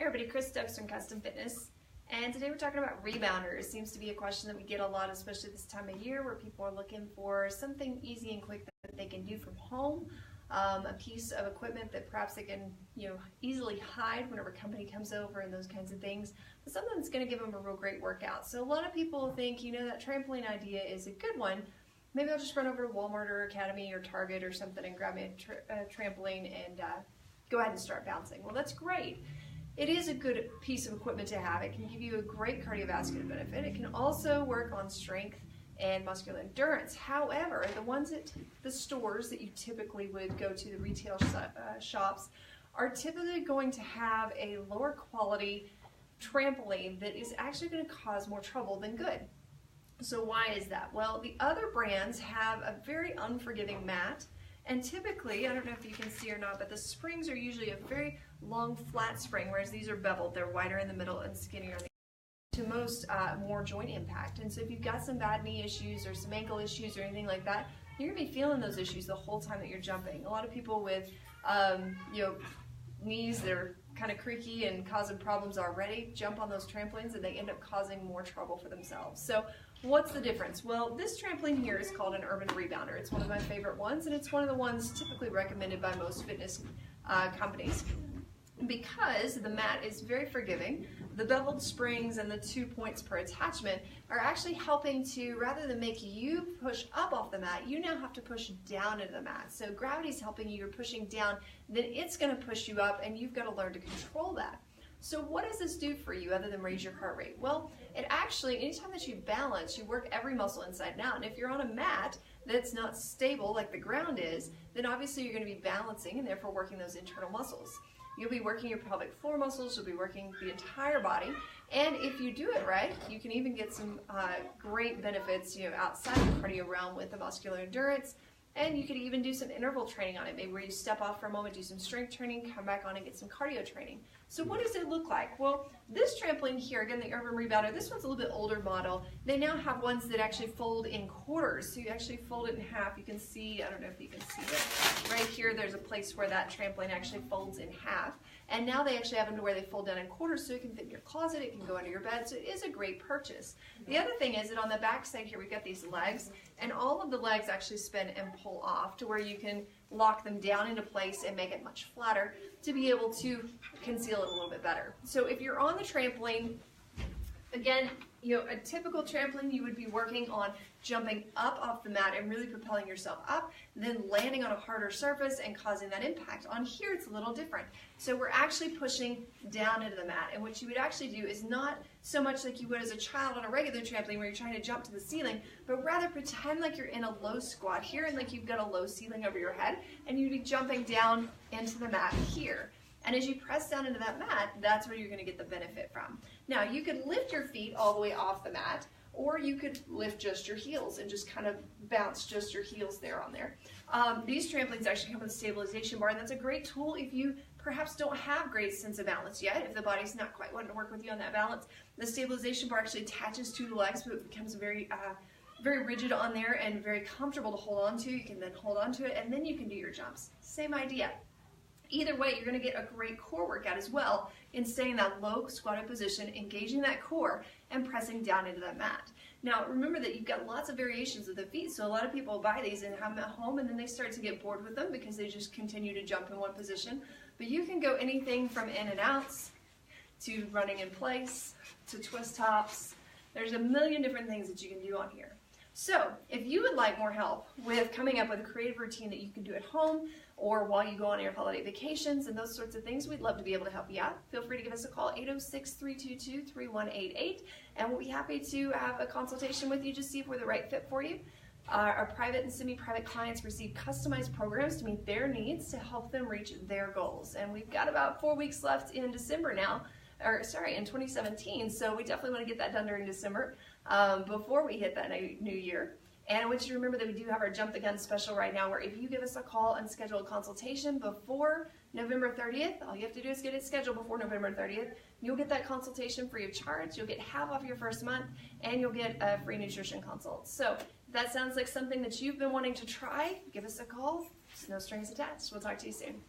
Hi everybody, Chris Stokes from Custom Fitness, and today we're talking about rebounders. Seems to be a question that we get a lot, especially this time of year, where people are looking for something easy and quick that they can do from home, a piece of equipment that perhaps they can easily hide whenever company comes over and those kinds of things, but something that's going to give them a real great workout. So a lot of people think, that trampoline idea is a good one. Maybe I'll just run over to Walmart or Academy or Target or something and grab me a trampoline and go ahead and start bouncing. Well, that's great. It is a good piece of equipment to have. It can give you a great cardiovascular benefit. It can also work on strength and muscular endurance. However, the ones at the stores that you typically would go to, the retail shops, are typically going to have a lower quality trampoline that is actually going to cause more trouble than good. So why is that? Well, the other brands have a very unforgiving mat, and typically, I don't know if you can see or not, but the springs are usually a very long flat spring, whereas these are beveled. They're wider in the middle and skinnier to most more joint impact. And so if you've got some bad knee issues or some ankle issues or anything like that, you're gonna be feeling those issues the whole time that you're jumping. A lot of people with knees that are kind of creaky and causing problems already jump on those trampolines and they end up causing more trouble for themselves. So what's the difference? Well, this trampoline here is called an urban rebounder. It's one of my favorite ones, and it's one of the ones typically recommended by most fitness companies because the mat is very forgiving. The beveled springs and the 2 points per attachment are actually helping to, rather than make you push up off the mat, you now have to push down into the mat. So gravity's helping you, you're pushing down, then it's gonna push you up and you've gotta learn to control that. So what does this do for you other than raise your heart rate? Well, it actually, anytime that you balance, you work every muscle inside and out. And if you're on a mat that's not stable like the ground is, then obviously you're gonna be balancing and therefore working those internal muscles. You'll be working your pelvic floor muscles, you'll be working the entire body, and if you do it right, you can even get some great benefits outside of the cardio realm with the muscular endurance, and you could even do some interval training on it, maybe where you step off for a moment, do some strength training, come back on and get some cardio training. So what does it look like? Well, this trampoline here, again, the Urban Rebounder, this one's a little bit older model. They now have ones that actually fold in quarters, so you actually fold it in half. You can see, I don't know if you can see it, right here there's a place where that trampoline actually folds in half. And now they actually have them to where they fold down in quarters so it can fit in your closet, it can go under your bed, so it is a great purchase. The other thing is that on the back side here we've got these legs, and all of the legs actually spin and pull off to where you can lock them down into place and make it much flatter to be able to conceal it a little bit better. So if you're on the trampoline, again, a typical trampoline, you would be working on jumping up off the mat and really propelling yourself up, then landing on a harder surface and causing that impact. On here, it's a little different. So we're actually pushing down into the mat, and what you would actually do is not so much like you would as a child on a regular trampoline where you're trying to jump to the ceiling, but rather pretend like you're in a low squat here and like you've got a low ceiling over your head, and you'd be jumping down into the mat here. And as you press down into that mat, that's where you're going to get the benefit from. Now, you could lift your feet all the way off the mat, or you could lift just your heels and just kind of bounce just your heels there on there. These trampolines actually come with a stabilization bar, and that's a great tool if you perhaps don't have great sense of balance yet, if the body's not quite wanting to work with you on that balance. The stabilization bar actually attaches to the legs, so it becomes very rigid on there and very comfortable to hold on to. You can then hold on to it, and then you can do your jumps. Same idea. Either way, you're going to get a great core workout as well in staying in that low squatted position, engaging that core, and pressing down into that mat. Now, remember that you've got lots of variations of the feet, so a lot of people buy these and have them at home, and then they start to get bored with them because they just continue to jump in one position. But you can go anything from in and outs to running in place to twist tops. There's a million different things that you can do on here. So, if you would like more help with coming up with a creative routine that you can do at home or while you go on your holiday vacations and those sorts of things, we'd love to be able to help you out. Feel free to give us a call, 806-322-3188, and we'll be happy to have a consultation with you to see if we're the right fit for you. Our private and semi-private clients receive customized programs to meet their needs to help them reach their goals. And we've got about 4 weeks left in December now, in 2017, so we definitely want to get that done during December before we hit that new year. And I want you to remember that we do have our Jump the Gun special right now, where if you give us a call and schedule a consultation before November 30th, all you have to do is get it scheduled before November 30th, you'll get that consultation free of charge, you'll get half off your first month, and you'll get a free nutrition consult. So if that sounds like something that you've been wanting to try, give us a call. There's no strings attached. We'll talk to you soon.